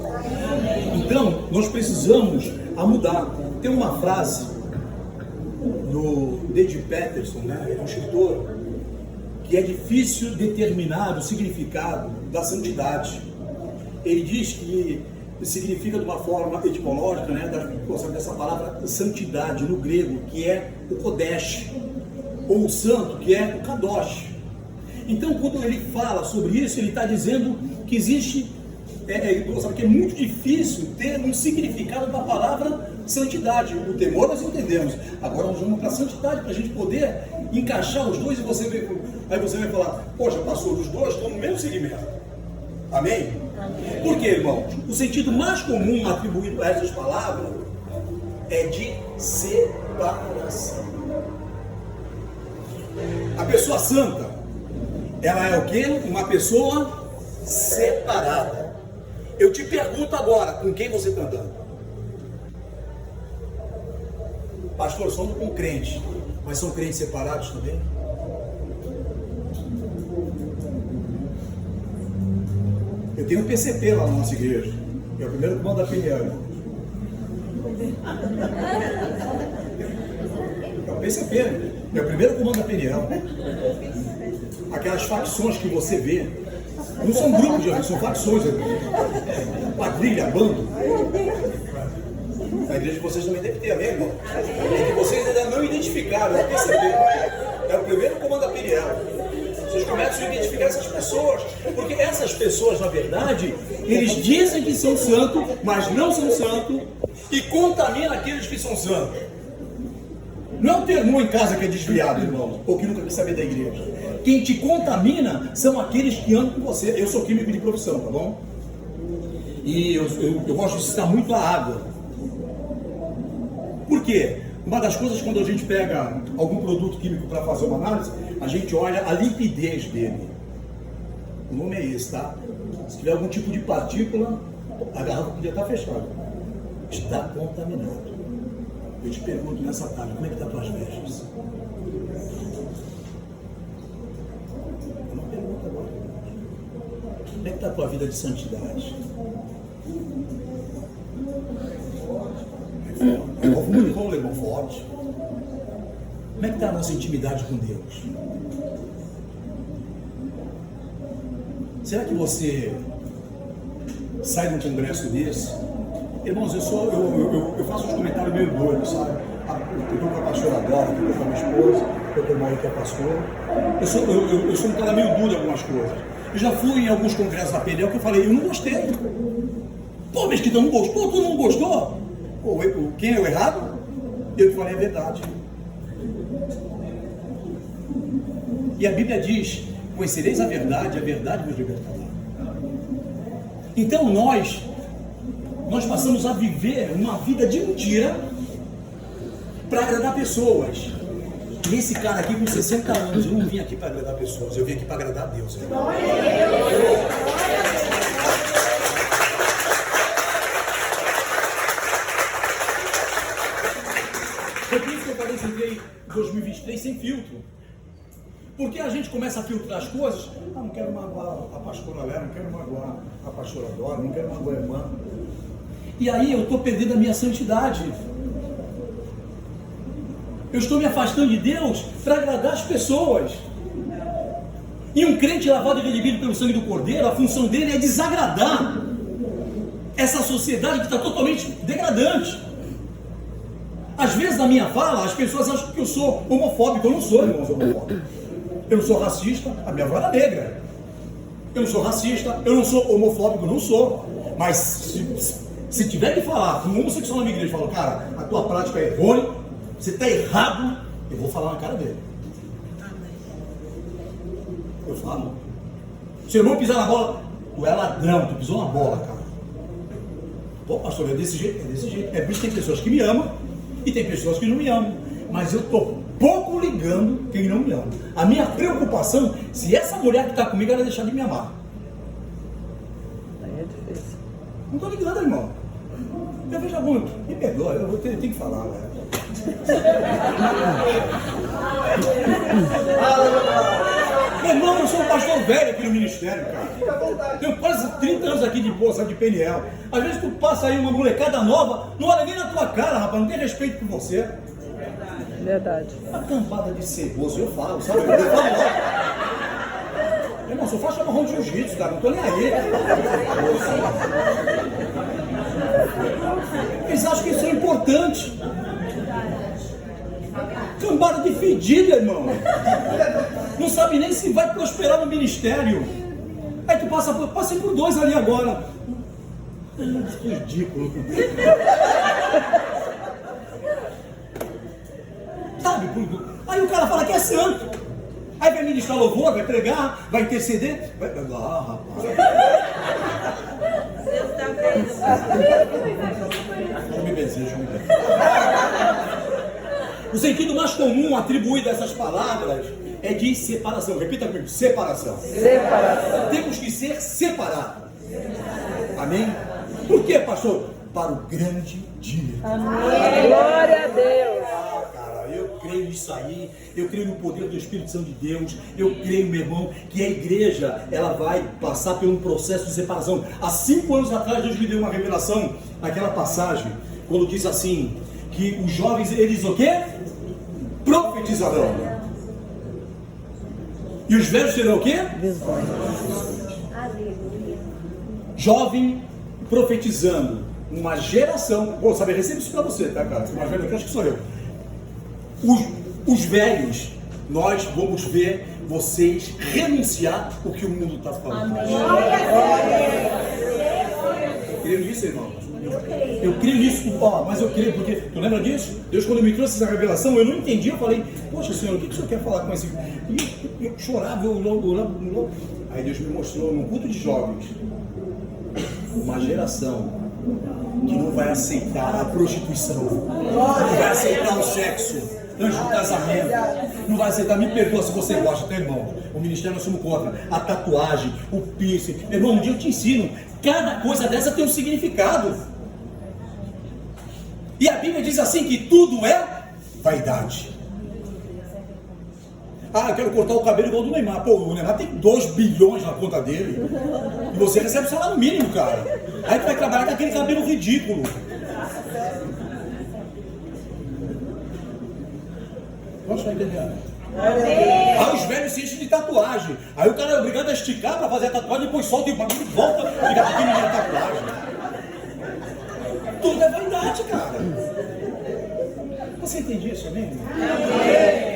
Então, nós precisamos mudar. Tem uma frase do David Peterson, né? Ele é um escritor, que é difícil determinar o significado da santidade. Ele diz que significa de uma forma etimológica, né, dessa palavra santidade no grego, que é o Kodesh, ou o santo, que é o Kadosh. Então, quando ele fala sobre isso, ele está dizendo que existe, que é muito difícil ter um significado da palavra santidade. O temor nós entendemos. Agora nós vamos para a santidade, para a gente poder encaixar os dois, e aí você vai falar, poxa, pastor, os dois estão no mesmo segmento. Amém? Por quê, irmãos? O sentido mais comum atribuído a essas palavras é de separação. A pessoa santa, ela é o quê? Uma pessoa separada. Eu te pergunto agora, com quem você está andando? Pastor, somos com crentes, mas são crentes separados também? Eu tenho um PCP lá na nossa igreja, que é o primeiro comando da PNL. É o PCP, é o primeiro comando da PNL. Aquelas facções que você vê, não são grupos de amigos, são facções. Quadrilha, bando. Na igreja de vocês também deve ter, amém, irmão? É que vocês ainda não identificaram, é o PCP. É o primeiro comando da PNL. Vocês começam a identificar essas pessoas, porque essas pessoas, na verdade, eles dizem que são santos, mas não são santos, e contaminam aqueles que são santos. Não é o teu irmão em casa que é desviado, irmão, ou que nunca quis saber da igreja. Quem te contamina são aqueles que andam com você. Eu sou químico de profissão, tá bom? E eu gosto de citar muito a água. Por quê? Uma das coisas, quando a gente pega algum produto químico para fazer uma análise, a gente olha a limpidez dele. O nome é esse, tá? Se tiver algum tipo de partícula, a garrafa podia estar fechada. Está contaminado. Eu te pergunto nessa tarde, como é que está tuas vestes? Uma pergunta agora. Como é que está a tua vida de santidade? Muito bom, irmão, forte. Como é que está a nossa intimidade com Deus? Será que você sai de um congresso desse? Irmãos, eu faço uns comentários meio doidos, sabe? Eu estou com a pastora Dora, eu estou com a minha esposa, eu tenho uma mãe que é pastora. Eu sou um cara meio duro em algumas coisas. Eu já fui em alguns congressos da PNL que eu falei, eu não gostei. Pô, Mesquita, não gostou? Tu não gostou? Pô, quem é o errado? Eu que falei, é verdade. E a Bíblia diz, conhecereis a verdade vos libertará. Então nós passamos a viver uma vida de mentira para agradar pessoas. E esse cara aqui com 60 anos, eu não vim aqui para agradar pessoas, eu vim aqui para agradar a Deus. Foi por isso que eu falei que entrei em 2023 sem filtro. Porque a gente começa a filtrar as coisas. Ah, não quero magoar a pastora Léa, não quero magoar a pastora Dora, não quero magoar a irmã. E aí eu estou perdendo a minha santidade. Eu estou me afastando de Deus para agradar as pessoas. E um crente lavado e redimido pelo sangue do Cordeiro, a função dele é desagradar essa sociedade que está totalmente degradante. Às vezes na minha fala, as pessoas acham que eu sou homofóbico. Eu não sou, irmãos, homofóbico. Eu não sou racista, a minha voz é negra. Eu não sou racista, eu não sou homofóbico, não sou. Mas se tiver que falar com um homossexual na minha igreja, falo, cara, a tua prática é errônea, você está errado, eu vou falar na cara dele. Eu falo. Se o irmão pisar na bola, tu é ladrão, tu pisou na bola, cara. Pô, pastor, é desse jeito, é desse jeito. É por isso que tem pessoas que me amam e tem pessoas que não me amam. Mas eu estou pouco ligando quem não me ama. A minha preocupação, se essa mulher que está comigo, ela deixar de me amar. Aí é difícil. Não estou ligando, irmão. Eu vejo muito. Me perdoa, eu tenho que falar, velho. Meu irmão, eu sou um pastor velho aqui no ministério, cara. Tenho quase 30 anos aqui de bolsa de PNL. Às vezes tu passa aí uma molecada nova, não olha nem na tua cara, rapaz, não tem respeito por você. Verdade. Uma cambada de ceboso, eu falo, sabe? Eu falo logo. Irmão, só faço marrom de jiu-jitsu, cara, não tô nem aí. Eles acham que isso é importante. Cambada de fedida, irmão. Não sabe nem se vai prosperar no ministério. Aí tu passei por dois ali agora. Que ridículo. Sabe? Aí o cara fala que é santo. Aí vai ministrar louvor, vai pregar, vai interceder. Ah, rapaz. Eu me desejo. O sentido mais comum atribuído a essas palavras é de separação. Repita comigo, separação. Separação. Temos que ser separados. Amém? Por quê, pastor? Para o grande dia. Amém. Glória a Deus. Cara, eu creio nisso aí. Eu creio no poder do Espírito Santo de Deus. Eu creio, meu irmão, que a igreja ela vai passar por um processo de separação. Há 5 anos atrás, Deus me deu uma revelação naquela passagem, quando diz assim, que os jovens, eles o quê? Profetizarão. E os velhos terão o quê? Visões. Jovem profetizando. Uma geração. Vou saber, recebe isso pra você, tá, cara? Mas velho, eu acho que sou eu. Os velhos, nós vamos ver vocês renunciar o que o mundo está falando. Amém. Eu creio nisso, irmão. Eu creio nisso, mas eu creio porque, tu lembra disso? Deus, quando me trouxe essa revelação, eu não entendi, eu falei, poxa Senhor, o que o Senhor quer falar com esse... E eu chorava, eu aí Deus me mostrou num culto de jovens, uma geração que não vai aceitar a prostituição, não vai aceitar o sexo antes do casamento, não vai aceitar. Me perdoa se você gosta, tá, irmão? O ministério nós somos contra. A tatuagem, o piercing. Irmão, um dia eu te ensino. Cada coisa dessa tem um significado. E a Bíblia diz assim que tudo é vaidade. Ah, eu quero cortar o cabelo igual do Neymar. Pô, o Neymar tem 2 bilhões na conta dele. E você recebe salário mínimo, cara. Aí tu vai trabalhar com aquele cabelo ridículo. Posso entender? Aí os velhos se enchem de tatuagem. Aí o cara é obrigado a esticar para fazer a tatuagem, depois solta e o bagulho volta e fica pequeno de tatuagem. Tudo é vaidade, cara. Você entende isso, amém?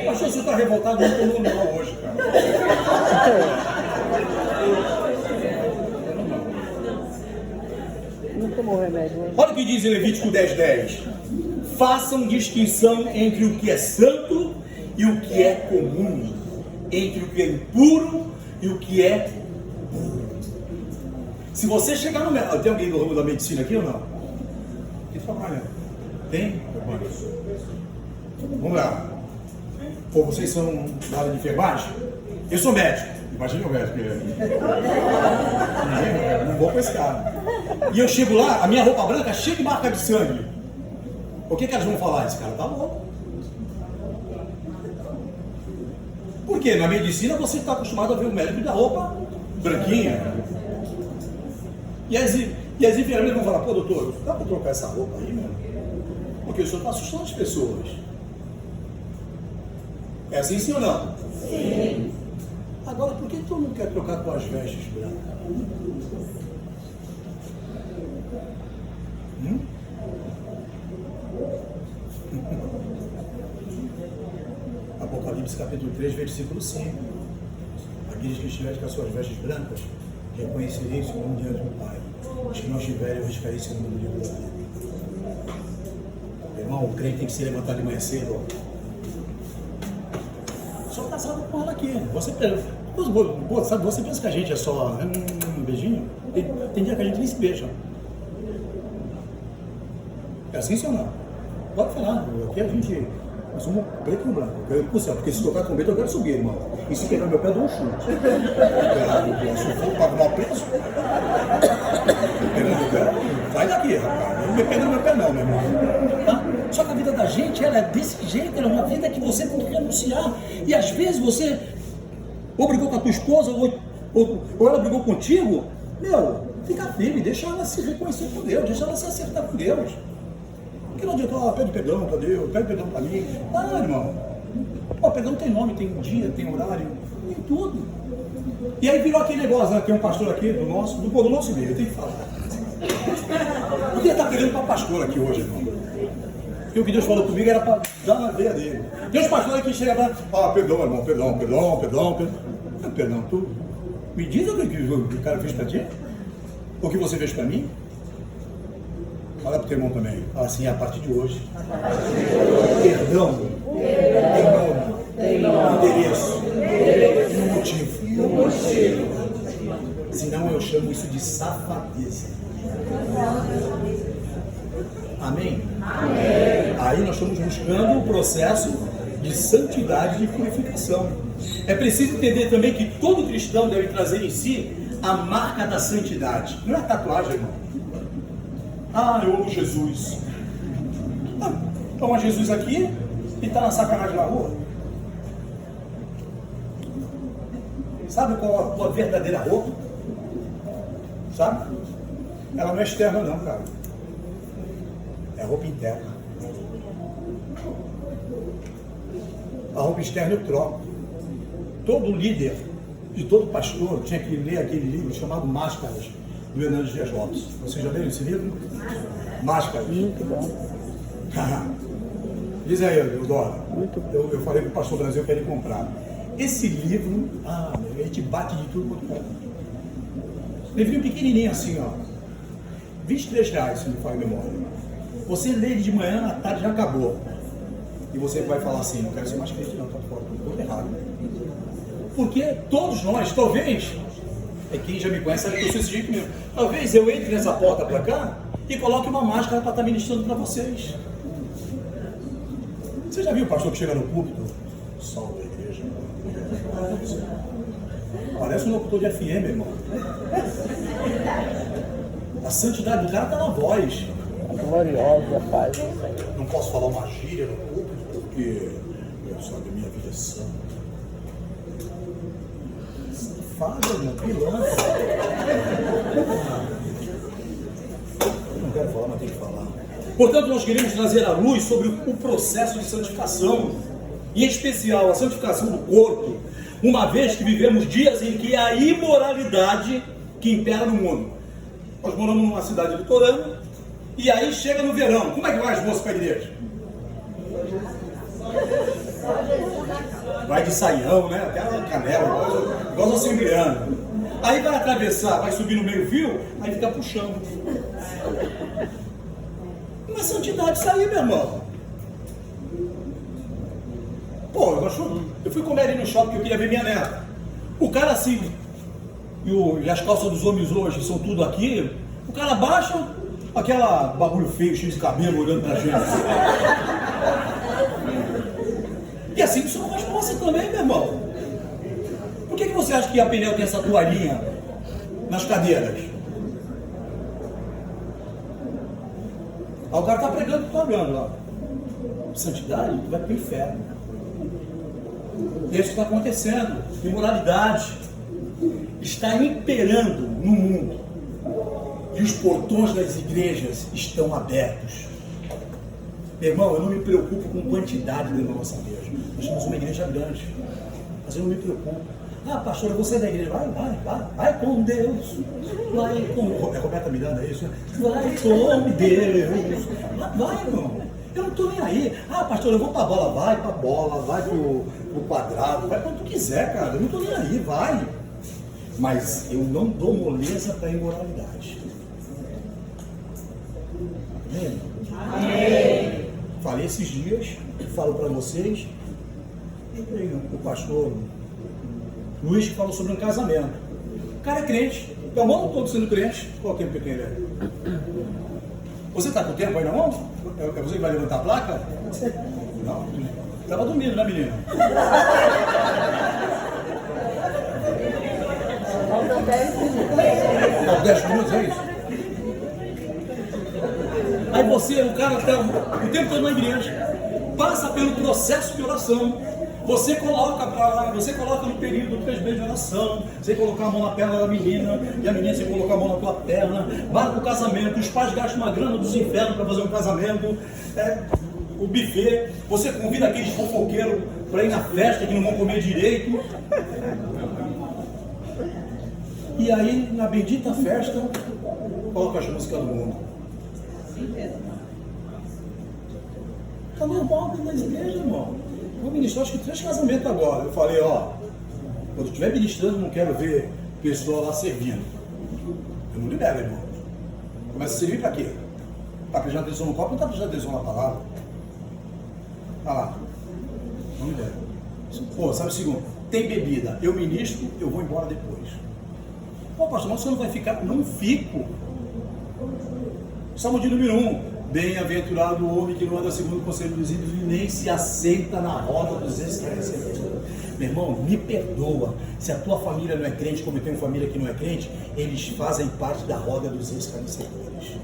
Pastor, você está revoltado, não tomou não hoje, cara. Não tomou remédio, né? Olha o que diz em Levítico 10:10. Façam distinção entre o que é santo e o que é comum, entre o que é impuro e o que é puro. Se você chegar no médico, tem alguém do ramo da medicina aqui ou não? Quem trabalha? Tem? Vamos lá. Pô, vocês são da área de enfermagem? Eu sou médico. Imagina o médico. Não vou com esse cara. E eu chego lá, a minha roupa branca cheia de marca de sangue. O que elas vão falar? Esse cara tá louco. Porque na medicina você está acostumado a ver o médico da roupa branquinha. E as enfermeiras vão falar: pô, doutor, dá para trocar essa roupa aí, meu? Porque o senhor está assustando as pessoas. É assim, sim ou não? Sim. Agora, por que todo mundo quer trocar com as vestes brancas? Apocalipse capítulo 3, versículo 5. Aqueles que estiverem com as suas vestes brancas, reconhecereis o nome diante do Pai. Os que não estiverem, eu riscarei seu nome do livro da vida. Irmão, o crente tem que se levantar de manhã cedo. Só casado com ela aqui. Você pensa que a gente é só um beijinho? Tem dia que a gente nem se beija. É assim, senhor? Não? Pode falar. Aqui a gente... Nós somos preto e branco. Eu quero ir pro céu, porque se tocar com medo eu quero subir, irmão. E se pegar meu pé, eu dou um chute. Se eu for pagar mal preço, vai daqui, rapaz. Não me pega no meu pé não, meu irmão. Tá? Só que a vida da gente, ela é desse jeito, ela é uma vida que você tem que renunciar. E às vezes você ou brigou com a tua esposa, ou ela brigou contigo. Meu, fica firme, deixa ela se reconhecer com Deus, deixa ela se acertar com Deus. Porque não adianta, pede perdão para Deus, pede perdão para mim. Ah, irmão, perdão tem nome, tem dia, tem horário, tem tudo. E aí virou aquele negócio, né? Tem um pastor aqui do nosso meio, eu tenho que falar. Eu queria estar pegando para pastor aqui hoje, irmão. Porque o que Deus falou comigo era para dar na veia dele. Tem uns pastores que chegam lá, perdão, irmão, perdão. Perdão, tu me diz o que o cara fez para ti? O que você fez para mim? Fala para o teu irmão também. Fala assim: a partir de hoje, perdão tem nome, endereço e um motivo. Senão eu chamo isso de safadeza. Amém? Aí nós estamos buscando o processo de santidade, de purificação. É preciso entender também que todo cristão deve trazer em si a marca da santidade. Não é a tatuagem, irmão. Ah, eu amo Jesus. Toma Jesus aqui e está na sacanagem na rua. Sabe qual a tua verdadeira roupa? Sabe? Ela não é externa não, cara. É roupa interna. A roupa externa eu troco. Todo líder e todo pastor tinha que ler aquele livro chamado Máscaras, do Hernandes Dias Lopes. Vocês já leram esse livro? Máscaras. Muito bom. Diz aí, Eudora. Eu falei para o pastor Brasil que ele comprar. Esse livro, ele te bate de tudo quanto é. Livrinho pequenininho assim, ó. R$23, se não faz memória. Você lê ele de manhã, à tarde já acabou. E você vai falar assim: não quero ser mais crente não, tá fora, tudo errado. Porque todos nós, talvez, É quem já me conhece sabe que eu sou esse jeito mesmo. Talvez eu entre nessa porta para cá e coloque uma máscara para estar ministrando para vocês. Você já viu o pastor que chega no púlpito? Salve a igreja. Parece um locutor de FM, irmão. A santidade do cara está na voz. Gloriosa paz. Não posso falar uma gíria no púlpito porque sabe, minha vida é santa. Safado, meu pilantra. Eu não quero falar, mas tenho que falar. Portanto, nós queremos trazer à luz sobre o processo de santificação, em especial a santificação do corpo, uma vez que vivemos dias em que a imoralidade que impera no mundo. Nós moramos numa cidade litorânea, e aí chega no verão. Como é que vai as moças para a igreja? Vai de saião, né? Aquela canela, igual os assembleanos. Aí vai atravessar, vai subir no meio-fio, aí fica puxando. Não é santidade isso aí, meu irmão. Pô, eu fui comer ali no shopping porque eu queria ver minha neta. O cara assim, e as calças dos homens hoje são tudo aqui, o cara baixa, aquela bagulho feio, cheio de cabelo olhando pra gente. E assim são as moças também, meu irmão. Por que você acha que a pneu tem essa toalhinha nas cadeiras? Aí o cara tá pregando e tá olhando lá. Santidade, tu vai pro inferno. E isso está acontecendo. Imoralidade está imperando no mundo. E os portões das igrejas estão abertos. Meu irmão, eu não me preocupo com quantidade dentro da nossa igreja. Nós temos uma igreja grande. Mas eu não me preocupo. Ah, pastor, eu vou sair da igreja. Vai com Deus. Vai com... É Roberta Miranda, é isso? Né? Vai com Deus. Vai, irmão. Eu não estou nem aí. Ah, pastor, eu vou para a bola. Vai para a bola, vai para o quadrado. Vai quando tu quiser, cara. Eu não estou nem aí, vai. Mas eu não dou moleza para a imoralidade. Amém? Amém. Falei esses dias, falo para vocês, o pastor Luiz falou sobre um casamento. O cara é crente, é o mundo todo sendo crente. Qual tempo que tem ele? Você está com tempo aí na mão? É você que vai levantar a placa? Não, estava dormindo, né, menina? Falta 10 minutos. Falta 10 minutos, é isso? Aí você, o cara está o tempo todo na igreja, passa pelo processo de oração. Você coloca para lá, você coloca no período do 3 meses de oração, você colocar a mão na perna da menina, e a menina você colocar a mão na tua perna, marca o casamento, os pais gastam uma grana dos infernos para fazer um casamento, o buffet, você convida aqueles fofoqueiros para ir na festa que não vão comer direito. E aí, na bendita festa, coloca as músicas do mundo. Tá normal dentro das igrejas, irmão. Vou ministrar acho que 3 casamentos agora. Eu falei, ó, quando eu estiver ministrando, eu não quero ver pessoa lá servindo. Eu não libero, irmão. Começa a servir pra quê? Tá prestando atenção no copo ou não tá prestando atenção na palavra? Tá lá. Não libero. Pô, sabe o segundo? Tem bebida, eu ministro, eu vou embora depois. Pô, pastor, mas você não vai ficar? Não fico. Salmo de número 1. Bem-aventurado o homem que não anda segundo o conselho dos ímpios e nem se assenta na roda dos escarnecedores. Meu irmão, me perdoa. Se a tua família não é crente, como eu tenho família que não é crente, eles fazem parte da roda dos escarnecedores.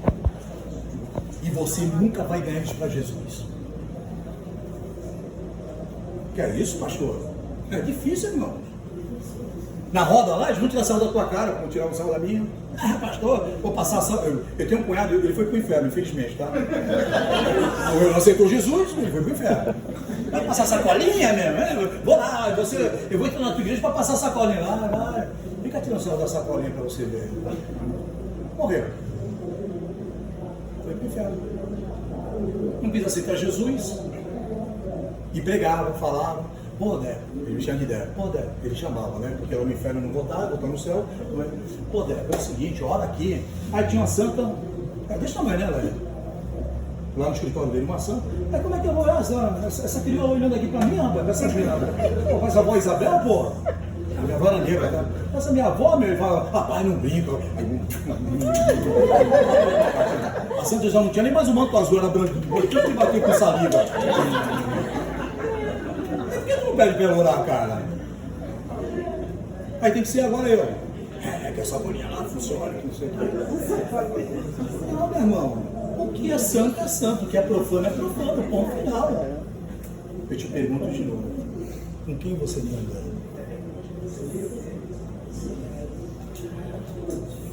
E você nunca vai ganhar isso para Jesus. Que é isso, pastor? É difícil, irmão. Na roda lá, eles vão tirar sal da tua cara, vão tirar o sal da minha. Ah, pastor, vou passar sal. Eu tenho um cunhado, ele foi pro inferno, infelizmente, tá? Ele não aceitou Jesus, ele foi pro inferno. Vai passar sacolinha mesmo? Vou lá, eu vou entrar na tua igreja para passar sacolinha. Vai. Fica tirando o sal da sacolinha para você ver. Morreu. Foi pro inferno. Não quis aceitar Jesus. E pregava, falava. Pô, Dé, ele me chama de Dé. Pô, Dé, ele chamava, né? Porque era no inferno não voltava, voltava no céu. Pô, Dé, é o seguinte, ora aqui. Aí tinha uma santa, desse tamanho, né, Lélia? Lá no escritório dele, uma santa. Aí como é que eu vou olhar essa criança olhando aqui pra mim, rapaz? Essa criança. Pô, mas a avó Isabel, pô? minha avó era negra, tá? Essa minha avó, meu, fala, papai, não brinca. A Santa já não tinha nem mais um manto azul, era branco, tinha que bater com saliva. Por que tu não pede pra ela orar, cara? Aí tem que ser agora eu. Que essa bolinha lá funciona, que não sei o que. Não, meu irmão, o que é santo, o que é profano, ponto final. Eu te pergunto de novo, com quem você está andando?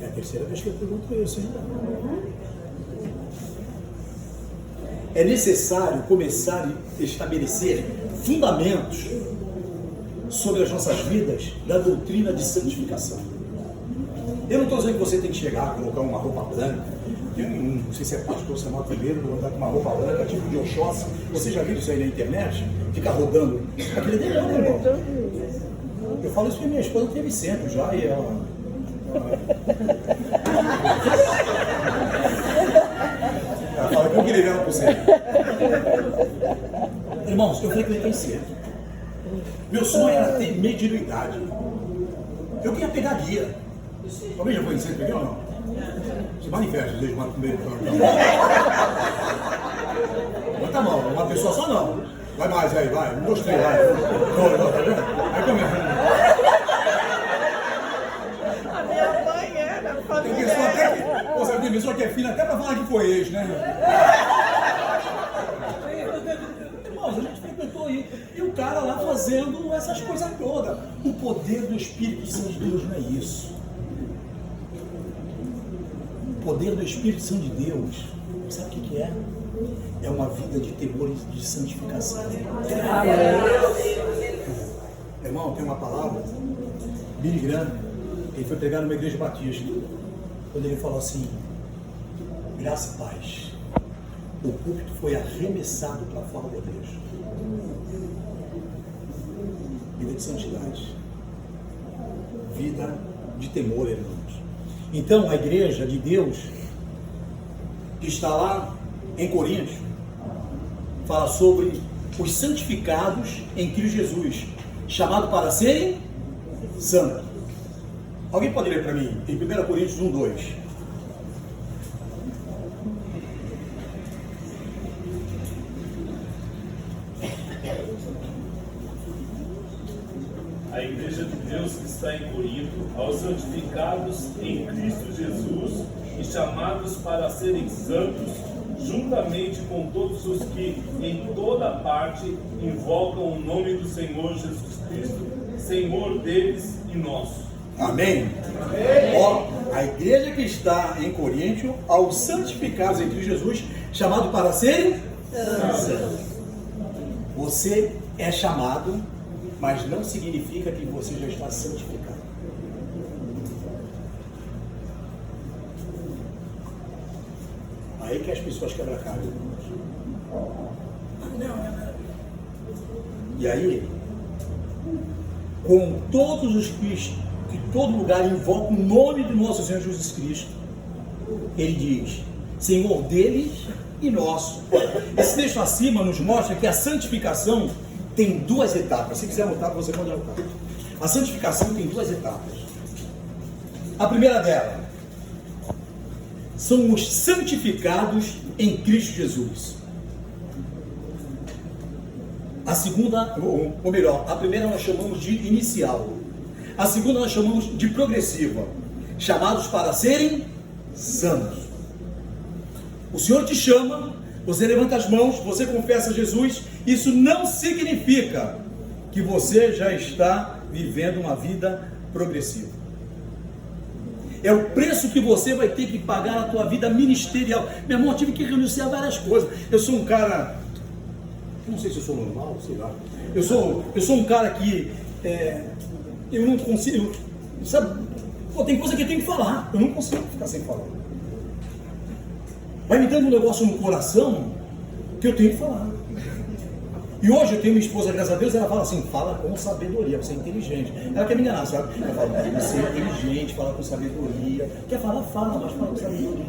É a terceira vez que eu pergunto isso, hein? É necessário começar a estabelecer fundamentos sobre as nossas vidas da doutrina de santificação. Eu não estou dizendo que você tem que chegar, colocar uma roupa branca. Eu não sei se é pastor, se é maltribeiro, andar com uma roupa branca, tipo de Oxóssi. Você já viu isso aí na internet? Fica rodando. Aquele demônio, irmão. Eu falo isso porque minha esposa teve centro já e ela fala que eu queria ver ela por centro. Irmãos, eu frequentei centro. Meu sonho era ter mediunidade. Eu queria pegar guia. Alguém já foi em centro aqui ou não? Se manifesta, desde uma primeira. Mas tá bom, uma pessoa só não. Vai mais aí, vai. Um, dois, três, vai. Tá vendo? Aí começa. A minha mãe era Tem pessoa até que. Você tem pessoa que é filha até pra falar que foi ex, né? Irmãos, a gente frequentou aí. E o cara lá fazendo essas coisas todas. O poder do Espírito Santo de Deus não é isso. O poder do Espírito Santo de Deus, sabe o que é? É uma vida de temor e de santificação. Irmão, tem uma palavra, Billy Graham, ele foi pregar numa igreja batista, quando ele falou assim, graça e paz, o púlpito foi arremessado para fora da igreja. Vida de santidade, vida de temor, irmãos. Então, a igreja de Deus, que está lá em Coríntios, fala sobre os santificados em Cristo Jesus, chamados para serem santos. Alguém pode ler para mim, em 1 Coríntios 1, 2. A igreja de Deus que está em Corinto, aos santificados em Cristo Jesus e chamados para serem santos, juntamente com todos os que em toda parte invocam o nome do Senhor Jesus Cristo, Senhor deles e nosso. Amém? Amém. Ó, a igreja que está em Coríntio, aos santificados em Cristo Jesus, chamado para serem santos. Você é chamado, mas não significa que você já está santificado. Aí que as pessoas quebram a cara. E aí, com todos os que todo lugar invoca o nome do nosso Senhor Jesus Cristo, ele diz, Senhor deles e nosso. Esse texto acima nos mostra que a santificação tem duas etapas. Se quiser anotar, você pode anotar. A santificação tem duas etapas. A primeira dela são os santificados em Cristo Jesus. A segunda, ou melhor, a primeira nós chamamos de inicial. A segunda nós chamamos de progressiva. Chamados para serem santos. O Senhor te chama, você levanta as mãos, você confessa Jesus. Isso não significa que você já está vivendo uma vida progressiva. É o preço que você vai ter que pagar na tua vida ministerial. Meu irmão, eu tive que renunciar a várias coisas. Eu sou um cara, não sei se eu sou normal, sei lá. Eu sou um cara que eu não consigo, sabe? Pô, tem coisa que eu tenho que falar. Eu não consigo ficar sem falar. Vai me dando um negócio no coração que eu tenho que falar. E hoje eu tenho minha esposa, graças a Deus, ela fala assim, fala com sabedoria, você é inteligente. Ela quer me enganar, sabe? Ela fala, você é inteligente, fala com sabedoria. Quer falar, fala, mas fala com sabedoria.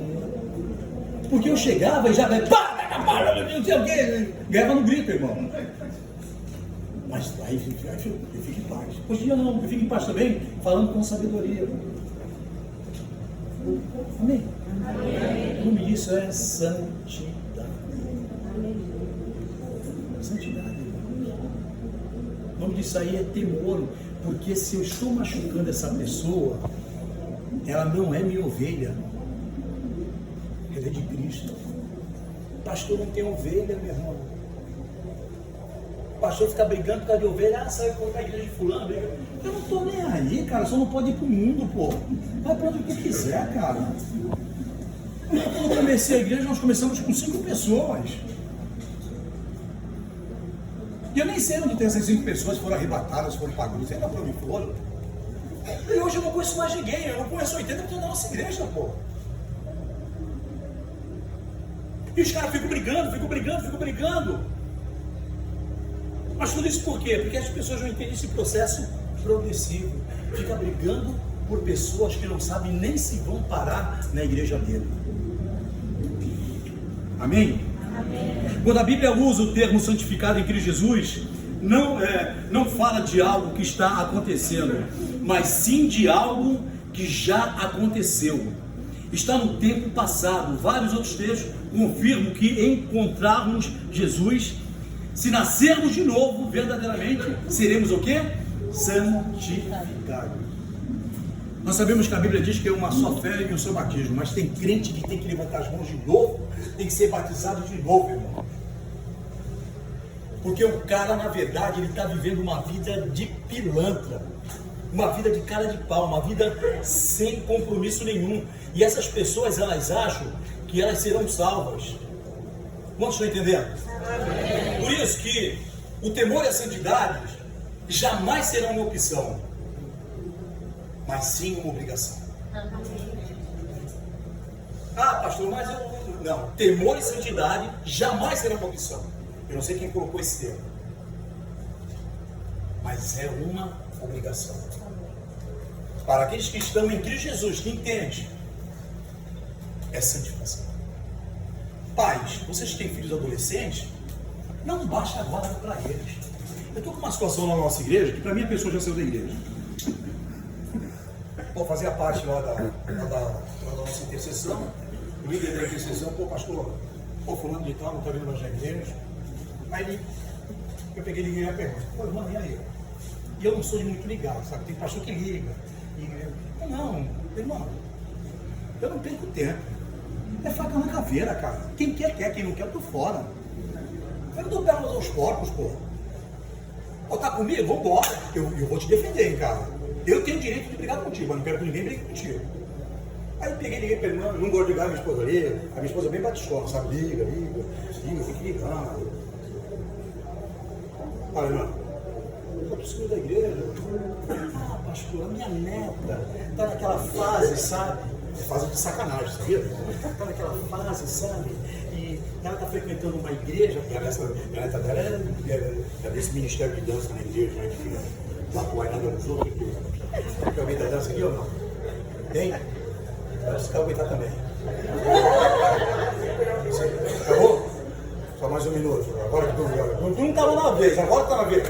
Porque eu chegava e já, não sei o quê, ganhava no grito, irmão. Mas aí eu fico em paz. Hoje em dia não, eu fico em paz também, falando com sabedoria. Amém? O nome disso é santidade. Santidade. O nome disso aí é temor, porque se eu estou machucando essa pessoa, ela não é minha ovelha, ela é de Cristo. Pastor não tem ovelha, meu irmão. O pastor fica brigando por causa de ovelha, sai contra a igreja de fulano, briga. Eu não estou nem aí, cara, só não pode ir pro mundo, pô. Vai para onde tu quiser, cara. Quando eu comecei a igreja, nós começamos com 5 pessoas. E eu nem sei onde tem essas 5 pessoas, foram arrebatadas, foram pagadas, não sei lá para onde foram. E hoje eu não conheço mais ninguém, eu não conheço 80% da nossa igreja, pô. E os caras ficam brigando. Mas tudo isso por quê? Porque as pessoas não entendem esse processo progressivo. Fica brigando por pessoas que não sabem nem se vão parar na igreja dele. Amém? Amém. Quando a Bíblia usa o termo santificado em Cristo Jesus, não fala de algo que está acontecendo, mas sim de algo que já aconteceu. Está no tempo passado. Vários outros textos confirmam que encontrarmos Jesus, se nascermos de novo, verdadeiramente, seremos o quê? Santificados. Nós sabemos que a Bíblia diz que é uma só fé e um só batismo, mas tem crente que tem que levantar as mãos de novo, tem que ser batizado de novo, irmão. Porque o cara, na verdade, ele está vivendo uma vida de pilantra, uma vida de cara de pau, uma vida sem compromisso nenhum. E essas pessoas, elas acham que elas serão salvas. Quantos estão entendendo? Por isso que o temor e a santidade jamais serão uma opção, mas sim uma obrigação. Ah, pastor, mas eu... Não, temor e santidade jamais serão uma opção. Eu não sei quem colocou esse termo, mas é uma obrigação. Para aqueles que estão em Cristo Jesus, que entendem, é santificação. Pais, vocês que têm filhos adolescentes, não baixa a guarda para eles. Eu estou com uma situação na nossa igreja, que para mim a pessoa já saiu da igreja. Pô, fazia parte lá da nossa intercessão, o líder da intercessão, pô, pastor, pô, fulano de tal, não está vindo mais na igreja. Aí eu peguei e liguei a pergunta, pô, irmão, e aí? E eu não sou de muito ligado, sabe? Tem pastor que liga. E não, irmão, eu não perco tempo. É faca na caveira, cara. Quem quer, quem não quer, eu tô fora. Eu não dou pernas aos porcos, pô. Pô, tá comigo? Vambora. Eu vou te defender, hein, cara. Eu tenho o direito de brigar contigo, mas não quero que ninguém brigue contigo. Aí peguei, liguei pra ele, não gosto de ligar a minha esposa ali. A minha esposa é bem batistona, sabe? Liga, tem que ligar. Olha, irmão, eu preciso da igreja. Ah, pastor, a minha neta tá naquela fase, sabe? Fase de sacanagem, sabia? Tá naquela fase, sabe? E ela tá frequentando uma igreja, porque a neta dela é desse ministério de dança na igreja, né? Que fica lá com a nada nos outros. Tem alguém da dança aqui ou não? Tem? Então, se aguentar também. Acabou? Só mais um minuto. Agora que tu não estava na vez, agora está na vez.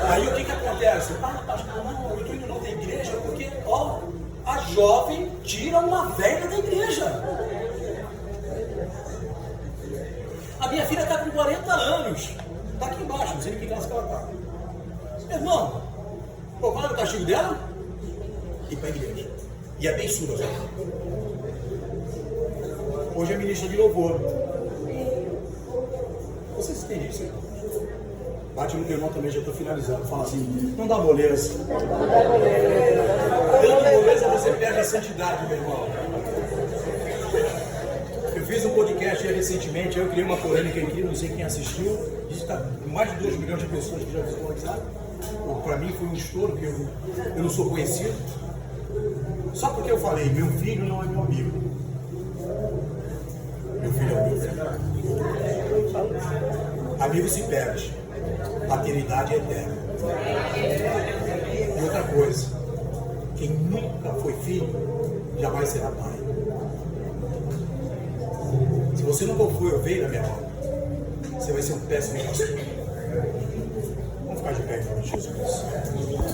Aí o que acontece? Ah, pastor, não, eu estou indo não da igreja porque, ó, a jovem tira uma velha da igreja. A minha filha está com 40 anos. Está aqui embaixo, não sei em que classe que ela está. Meu irmão, qual é o castigo dela? Ir para a igreja. E é bem surda, sabe? Hoje é ministra de louvor. Vocês entendem isso? Bate no teu irmão também, já estou finalizando. Fala assim, não dá moleza. Dando moleza você perde a santidade, meu irmão. Eu fiz um podcast recentemente, eu criei uma polêmica aqui, não sei quem assistiu. Diz que está mais de 2 milhões de pessoas que já visualizaram. Para mim foi um estouro, porque eu não sou conhecido. Só porque eu falei, meu filho não é meu amigo. Meu filho é meu filho. Amigo se perde. Paternidade é eterna. E outra coisa, quem nunca foi filho, jamais será pai. Se você nunca foi ovelha, meu irmão, você vai ser um péssimo pastor. ficar de pé em nome de Jesus.